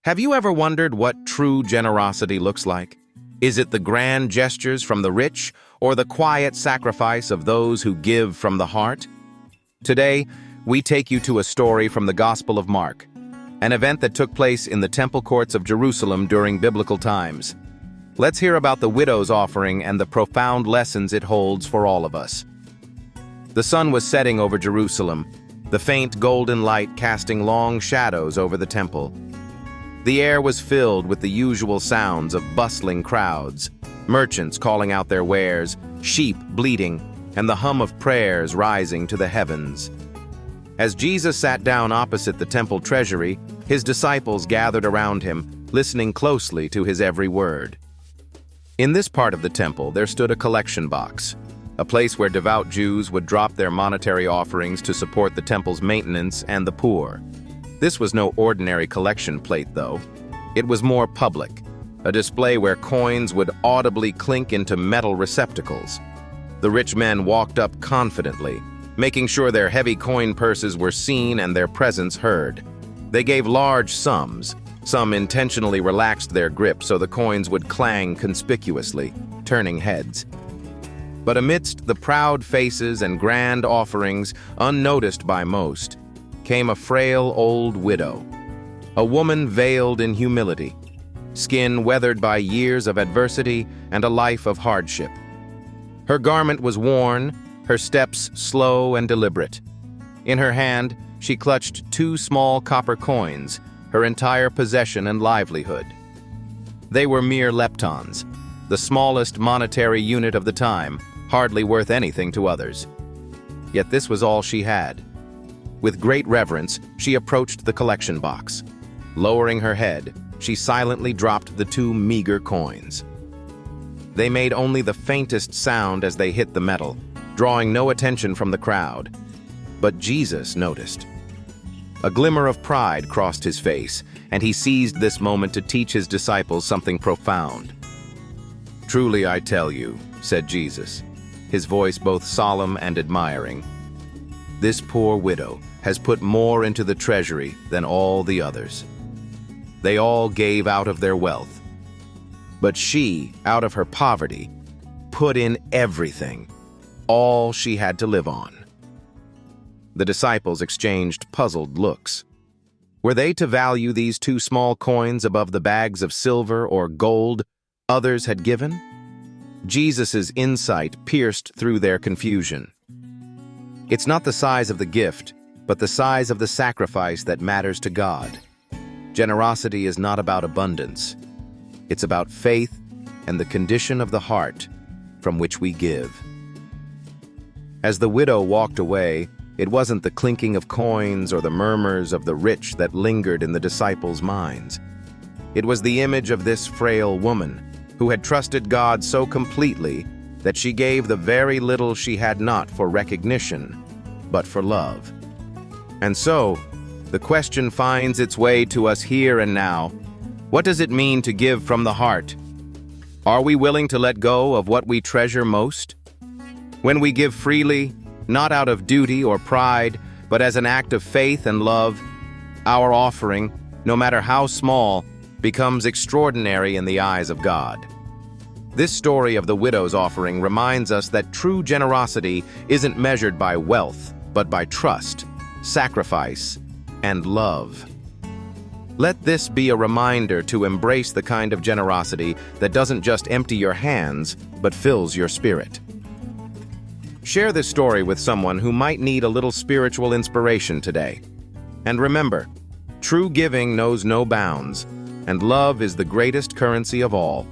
Have you ever wondered what true generosity looks like? Is it the grand gestures from the rich or the quiet sacrifice of those who give from the heart? Today, we take you to a story from the Gospel of Mark, an event that took place in the temple courts of Jerusalem during biblical times. Let's hear about the widow's offering and the profound lessons it holds for all of us. The sun was setting over Jerusalem, the faint golden light casting long shadows over the temple. The air was filled with the usual sounds of bustling crowds, merchants calling out their wares, sheep bleating, and the hum of prayers rising to the heavens. As Jesus sat down opposite the temple treasury, his disciples gathered around him, listening closely to his every word. In this part of the temple, there stood a collection box, a place where devout Jews would drop their monetary offerings to support the temple's maintenance and the poor. This was no ordinary collection plate, though. It was more public, a display where coins would audibly clink into metal receptacles. The rich men walked up confidently, making sure their heavy coin purses were seen and their presence heard. They gave large sums. Some intentionally relaxed their grip so the coins would clang conspicuously, turning heads. But amidst the proud faces and grand offerings, unnoticed by most, came a frail old widow, a woman veiled in humility, skin weathered by years of adversity and a life of hardship. Her garment was worn, her steps slow and deliberate. In her hand, she clutched 2 small copper coins, her entire possession and livelihood. They were mere leptons, the smallest monetary unit of the time, hardly worth anything to others. Yet this was all she had. With great reverence, she approached the collection box. Lowering her head, she silently dropped the 2 meager coins. They made only the faintest sound as they hit the metal, drawing no attention from the crowd. But Jesus noticed. A glimmer of pride crossed his face, and he seized this moment to teach his disciples something profound. "Truly I tell you," said Jesus, his voice both solemn and admiring, "this poor widow has put more into the treasury than all the others. They all gave out of their wealth, but she, out of her poverty, put in everything, all she had to live on." The disciples exchanged puzzled looks. Were they to value these 2 small coins above the bags of silver or gold others had given? Jesus' insight pierced through their confusion. It's not the size of the gift, but the size of the sacrifice that matters to God. Generosity is not about abundance. It's about faith and the condition of the heart from which we give. As the widow walked away, it wasn't the clinking of coins or the murmurs of the rich that lingered in the disciples' minds. It was the image of this frail woman who had trusted God so completely that she gave the very little she had not for recognition, but for love. And so, the question finds its way to us here and now. What does it mean to give from the heart? Are we willing to let go of what we treasure most? When we give freely, not out of duty or pride, but as an act of faith and love, our offering, no matter how small, becomes extraordinary in the eyes of God. This story of the widow's offering reminds us that true generosity isn't measured by wealth, but by trust, sacrifice, and love. Let this be a reminder to embrace the kind of generosity that doesn't just empty your hands, but fills your spirit. Share this story with someone who might need a little spiritual inspiration today. And remember, true giving knows no bounds, and love is the greatest currency of all.